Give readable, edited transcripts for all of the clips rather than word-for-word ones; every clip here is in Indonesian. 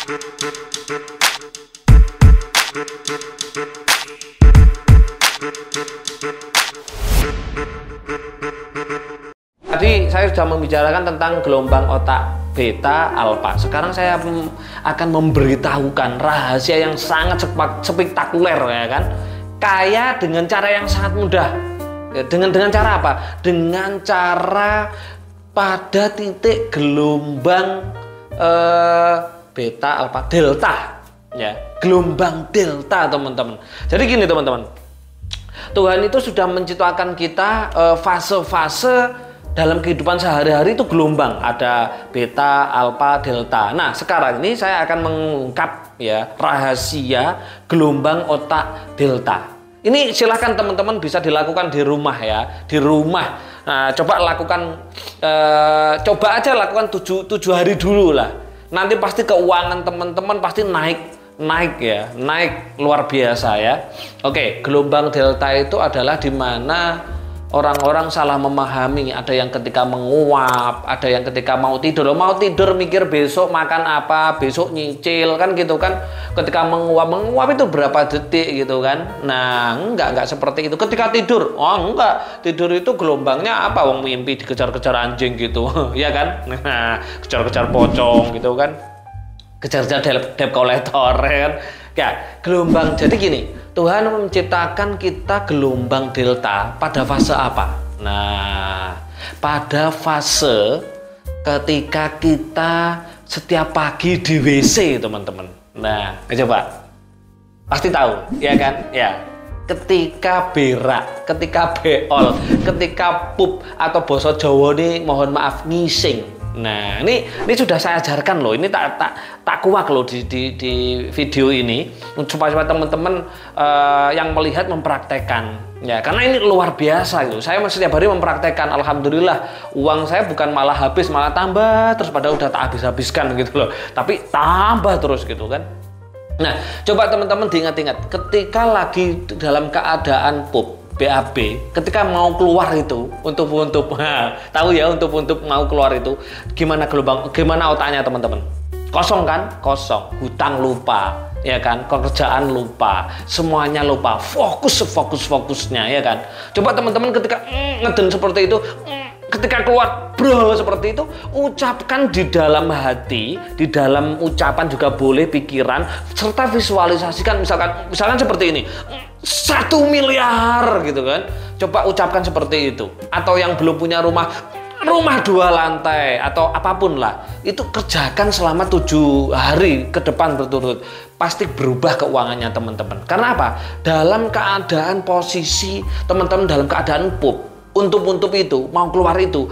Tadi saya sudah membicarakan tentang gelombang otak beta alfa. Sekarang saya akan memberitahukan rahasia yang sangat spektakuler, ya kan? Kaya dengan cara yang sangat mudah. Dengan cara apa? Dengan cara pada titik gelombang beta alfa delta, ya, gelombang delta, teman-teman. Jadi gini, teman-teman. Tuhan itu sudah menciptakan kita fase-fase dalam kehidupan sehari-hari itu gelombang, ada beta, alfa, delta. Nah, sekarang ini saya akan mengungkap ya rahasia gelombang otak delta. Ini silahkan teman-teman bisa dilakukan di rumah ya, di rumah. Nah, coba aja lakukan 7 hari dulu lah. Nanti pasti keuangan teman-teman pasti naik ya, naik luar biasa ya. Oke, gelombang delta itu adalah di mana orang-orang salah memahami. Ada yang ketika menguap, ada yang ketika mau tidur mikir besok makan apa, besok nyicil kan gitu kan. Ketika menguap itu berapa detik gitu kan. Nah, enggak seperti itu. Ketika tidur, oh enggak, tidur itu gelombangnya apa? Wong mimpi dikejar-kejar anjing gitu, ya kan? Nah, kejar-kejar pocong gitu kan. Kejar-kejar debt collector, ya kan? Ya, gelombang. Jadi gini, Tuhan menciptakan kita gelombang delta pada fase apa? Nah, pada fase ketika kita setiap pagi di WC, teman-teman. Nah, coba. Pasti tahu, ya kan? Ya. Ketika berak, ketika beol, ketika pup atau basa Jawa nih, mohon maaf, ngising. Nah, ini sudah saya ajarkan loh. Ini tak kuak loh di video ini supaya teman-teman yang melihat mempraktekkan ya, karena ini luar biasa gitu. Saya setiap hari mempraktekkan. Alhamdulillah, uang saya bukan malah habis, malah tambah terus, padahal udah tak habis-habiskan gitu loh. Tapi tambah terus gitu kan. Nah, coba teman-teman diingat-ingat ketika lagi dalam keadaan pup, BAB, ketika mau keluar itu untuk tahu ya, untuk mau keluar itu gimana otaknya teman-teman? Kosong kan? Kosong. Hutang lupa, ya kan? Pekerjaan lupa, semuanya lupa. Fokusnya, ya kan? Coba teman-teman ketika ngeden seperti itu, ketika keluar bro seperti itu, ucapkan di dalam hati, di dalam ucapan juga boleh, pikiran, serta visualisasikan misalkan seperti ini. 1 miliar gitu kan. Coba ucapkan seperti itu. Atau yang belum punya rumah 2 lantai atau apapun lah, itu kerjakan selama 7 hari ke depan berturut, pasti berubah keuangannya teman-teman. Karena apa? Dalam keadaan posisi teman-teman dalam keadaan pup, untuk itu mau keluar itu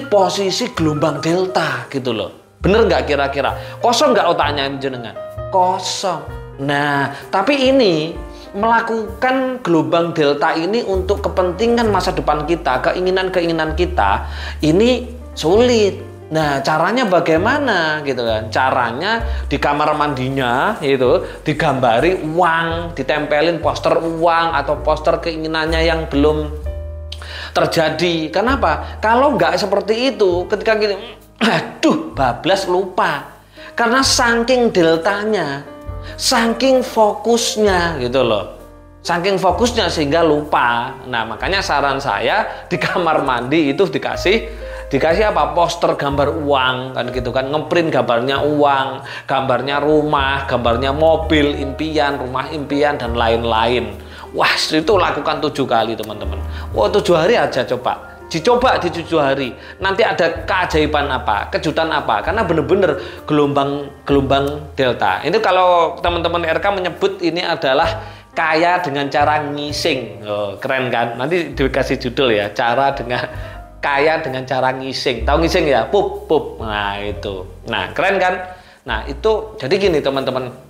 posisi gelombang delta gitu loh. Bener nggak kira-kira? Kosong nggak otaknya jenengan? Kosong. Nah, tapi ini melakukan gelombang delta ini untuk kepentingan masa depan kita, keinginan kita, ini sulit. Nah, caranya bagaimana gitu kan? Caranya di kamar mandinya itu digambari uang, ditempelin poster uang atau poster keinginannya yang belum terjadi. Kenapa? Kalau nggak seperti itu, ketika gini, aduh, bablas, lupa. Karena saking deltanya, saking fokusnya gitu loh, saking fokusnya sehingga lupa. Nah, makanya saran saya di kamar mandi itu dikasih apa? Poster gambar uang kan gitu kan, ngeprint gambarnya uang, gambarnya rumah, gambarnya mobil impian, rumah impian dan lain-lain. Wah, itu lakukan 7 kali teman-teman. Wah, 7 hari aja coba. Dicoba di 7 hari. Nanti ada keajaiban apa, kejutan apa. Karena bener-bener gelombang delta. Ini kalau teman-teman RK menyebut ini adalah kaya dengan cara ngising. Oh, keren kan? Nanti dikasih judul ya, kaya dengan cara ngising. Tahu ngising ya? Pup. Nah, itu. Nah, keren kan? Nah, itu jadi gini teman-teman.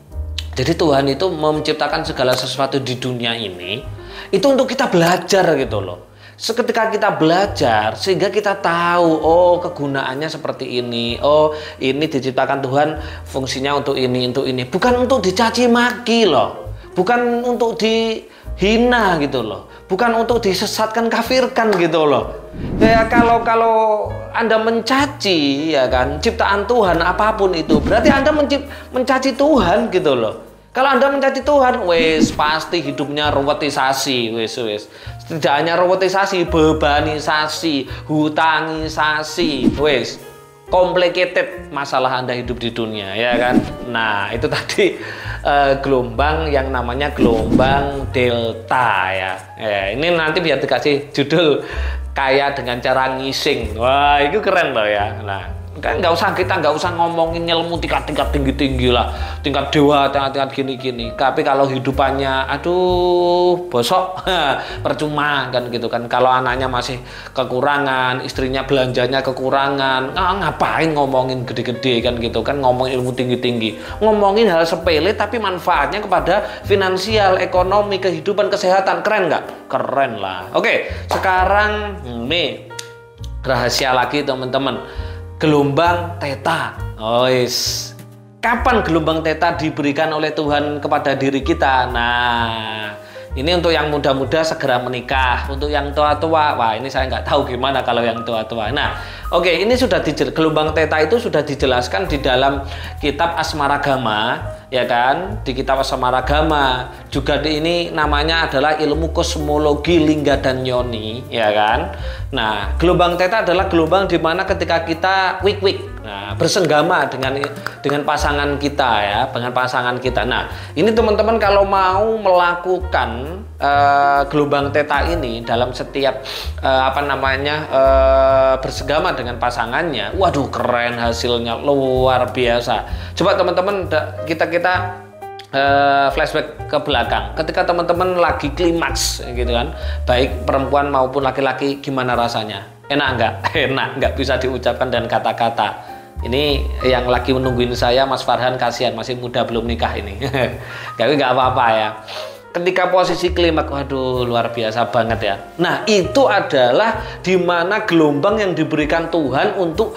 Jadi Tuhan itu menciptakan segala sesuatu di dunia ini itu untuk kita belajar gitu loh. Seketika kita belajar sehingga kita tahu, oh kegunaannya seperti ini, oh ini diciptakan Tuhan fungsinya untuk ini. Bukan untuk dicaci maki loh, bukan untuk hina gitu loh, bukan untuk disesatkan, kafirkan gitu loh. Ya kalau Anda mencaci ya kan ciptaan Tuhan apapun itu, berarti Anda mencaci Tuhan gitu loh. Kalau Anda mencaci Tuhan, wes pasti hidupnya robotisasi, wes. Tidak hanya robotisasi, bebanisasi, hutangisasi, wes. Complicated masalah Anda hidup di dunia, ya kan? Nah, itu tadi gelombang yang namanya gelombang delta ya. Ini nanti biar dikasih judul kaya dengan cara ngising. Wah, itu keren loh ya. Nah, kan kita nggak usah ngomongin ilmu tingkat tinggi lah, tingkat dewa, tingkat gini. Tapi kalau hidupannya aduh bosok percuma kan gitu kan. Kalau anaknya masih kekurangan, istrinya belanjanya kekurangan, ngapain ngomongin gede-gede kan gitu kan, ngomongin ilmu tinggi, ngomongin hal sepele tapi manfaatnya kepada finansial, ekonomi, kehidupan, kesehatan. Keren nggak? Keren lah. Oke, sekarang nih rahasia lagi teman-teman. Gelombang theta. Kapan gelombang theta diberikan oleh Tuhan kepada diri kita? Nah, ini untuk yang muda-muda segera menikah. Untuk yang tua-tua, wah ini saya nggak tahu gimana kalau yang tua-tua. Nah, oke, ini sudah gelombang theta itu sudah dijelaskan di dalam kitab Asmaragama, ya kan? Di kitab Asmaragama juga ini namanya adalah ilmu kosmologi lingga dan yoni, ya kan? Nah, gelombang theta adalah gelombang di mana ketika kita wik-wik, nah, bersenggama dengan pasangan kita ya, dengan pasangan kita. Nah, ini teman-teman kalau mau melakukan gelombang theta ini dalam setiap bersenggama dengan pasangannya, waduh keren hasilnya, luar biasa. Coba teman-teman kita flashback ke belakang, ketika teman-teman lagi klimaks gitu kan, baik perempuan maupun laki-laki, gimana rasanya? Enak nggak? Enak, nggak bisa diucapkan dan kata-kata. Ini yang lagi menungguin saya, Mas Farhan, kasihan masih muda belum nikah ini. Tapi nggak apa-apa ya. Ketika posisi klimaks, waduh luar biasa banget ya. Nah, itu adalah dimana gelombang yang diberikan Tuhan untuk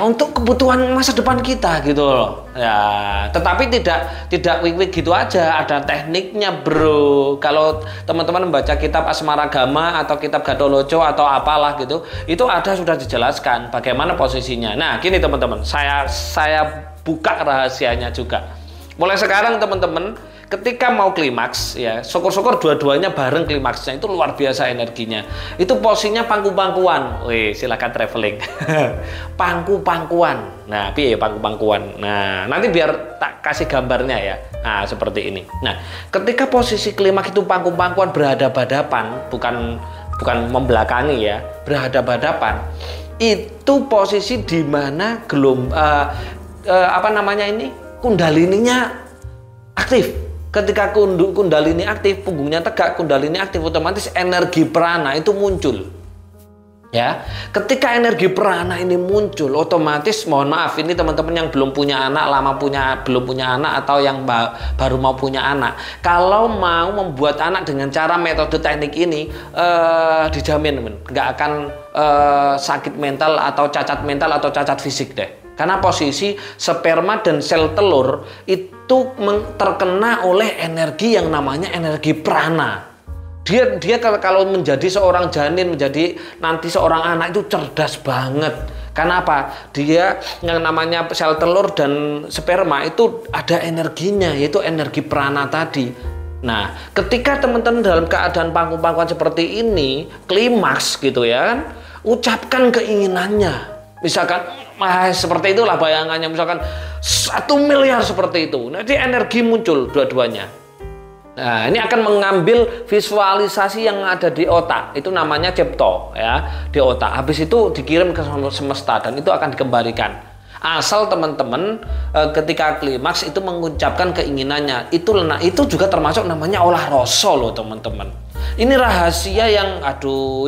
untuk kebutuhan masa depan kita gitu loh ya. Tetapi tidak wik-wik gitu aja, ada tekniknya bro. Kalau teman-teman membaca kitab Asmaragama atau kitab Gatholoco atau apalah gitu, itu sudah dijelaskan bagaimana posisinya. Nah gini teman-teman, saya buka rahasianya juga. Mulai sekarang teman-teman, ketika mau klimaks ya, syukur-syukur dua-duanya bareng klimaksnya, itu luar biasa energinya. Itu posisinya pangku-pangkuan. Wih, silakan traveling. Pangku-pangkuan. Nah, piye pangku-pangkuan. Nah, nanti biar tak kasih gambarnya ya. Nah, seperti ini. Nah, ketika posisi klimaks itu pangku-pangkuan berhadapan-hadapan, bukan membelakangi ya, berhadapan-hadapan. Itu posisi di mana kundalininya aktif. Ketika kundalini aktif, punggungnya tegak, kundalini aktif, otomatis energi prana itu muncul. Ya, ketika energi prana ini muncul, otomatis mohon maaf ini teman-teman yang belum punya anak, belum punya anak atau yang baru mau punya anak. Kalau mau membuat anak dengan cara metode teknik ini, dijamin nggak akan sakit mental atau cacat mental atau cacat fisik deh. Karena posisi sperma dan sel telur itu terkena oleh energi yang namanya energi prana. Dia kalau menjadi seorang janin, menjadi nanti seorang anak itu cerdas banget. Karena apa? Dia yang namanya sel telur dan sperma itu ada energinya, yaitu energi prana tadi. Nah, ketika teman-teman dalam keadaan pangku-pangkuan seperti ini, klimaks gitu ya kan, ucapkan keinginannya. Misalkan seperti itulah bayangannya, misalkan 1 miliar seperti itu. Nanti energi muncul dua-duanya. Nah, ini akan mengambil visualisasi yang ada di otak. Itu namanya cepto ya, di otak. Habis itu dikirim ke semesta dan itu akan dikembalikan. Asal teman-teman ketika klimaks itu mengucapkan keinginannya. Itu juga termasuk namanya olah rasa loh teman-teman. Ini rahasia yang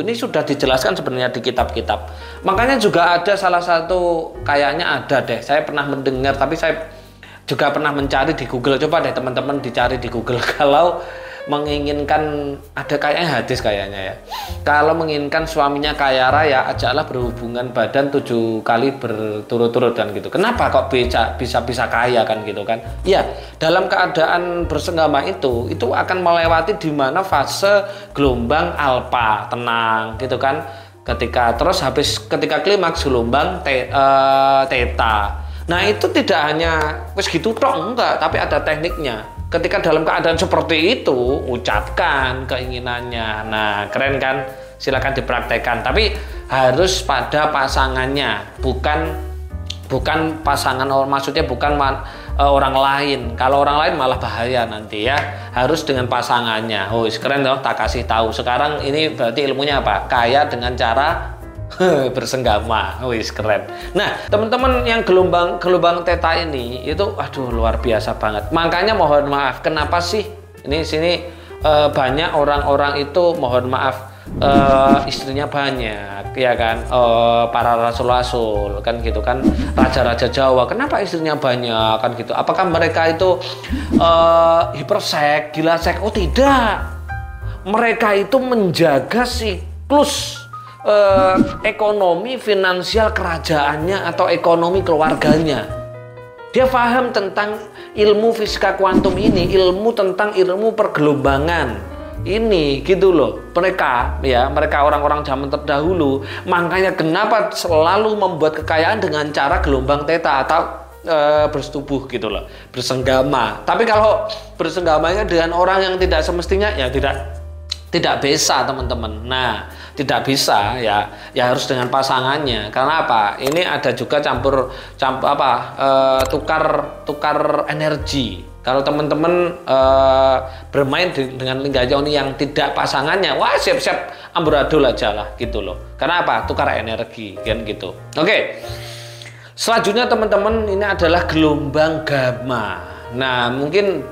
ini sudah dijelaskan sebenarnya di kitab-kitab. Makanya juga ada salah satu, kayaknya ada deh, saya pernah mendengar, tapi saya juga pernah mencari di Google. Coba deh teman-teman dicari di Google. Kalau menginginkan, ada kayaknya hadis kayaknya ya, kalau menginginkan suaminya kaya raya, ajaklah berhubungan badan 7 kali berturut-turut kan gitu. Kenapa kok bisa kaya kan gitu kan? Ya, dalam keadaan bersenggama itu akan melewati di mana fase gelombang alfa, tenang gitu kan. Ketika klimaks gelombang theta. Nah, itu tidak hanya wis gitu tok, enggak, tapi ada tekniknya. Ketika dalam keadaan seperti itu, ucapkan keinginannya. Nah, keren kan? Silakan dipraktekkan. Tapi harus pada pasangannya, bukan pasangan, maksudnya bukan orang lain. Kalau orang lain malah bahaya nanti ya. Harus dengan pasangannya. Oh, keren loh, tak kasih tahu. Sekarang ini berarti ilmunya apa? Kaya dengan cara bersenggama. Wis keren. Nah, teman-teman yang gelombang theta ini itu aduh luar biasa banget. Makanya mohon maaf, kenapa sih ini sini banyak orang-orang itu mohon maaf istrinya banyak ya kan, para rasul-rasul kan gitu kan, raja-raja Jawa, kenapa istrinya banyak kan gitu? Apakah mereka itu hiperseks, gila seks? Oh tidak, mereka itu menjaga siklus ekonomi finansial kerajaannya atau ekonomi keluarganya. Dia paham tentang ilmu fisika kuantum ini, ilmu tentang ilmu pergelombangan ini gitu loh. Mereka orang-orang zaman terdahulu, makanya kenapa selalu membuat kekayaan dengan cara gelombang theta atau bersetubuh gitu loh, bersenggama. Tapi kalau bersenggamanya dengan orang yang tidak semestinya ya tidak bisa teman-teman. Nah, tidak bisa ya harus dengan pasangannya. Karena apa? Ini ada juga tukar energi. Kalau teman-teman bermain dengan lingga yoni yang tidak pasangannya, wah siap-siap amburadul aja lah gitu loh. Karena apa? Tukar energi kan gitu. Oke. Selanjutnya teman-teman, ini adalah gelombang gamma. Nah, mungkin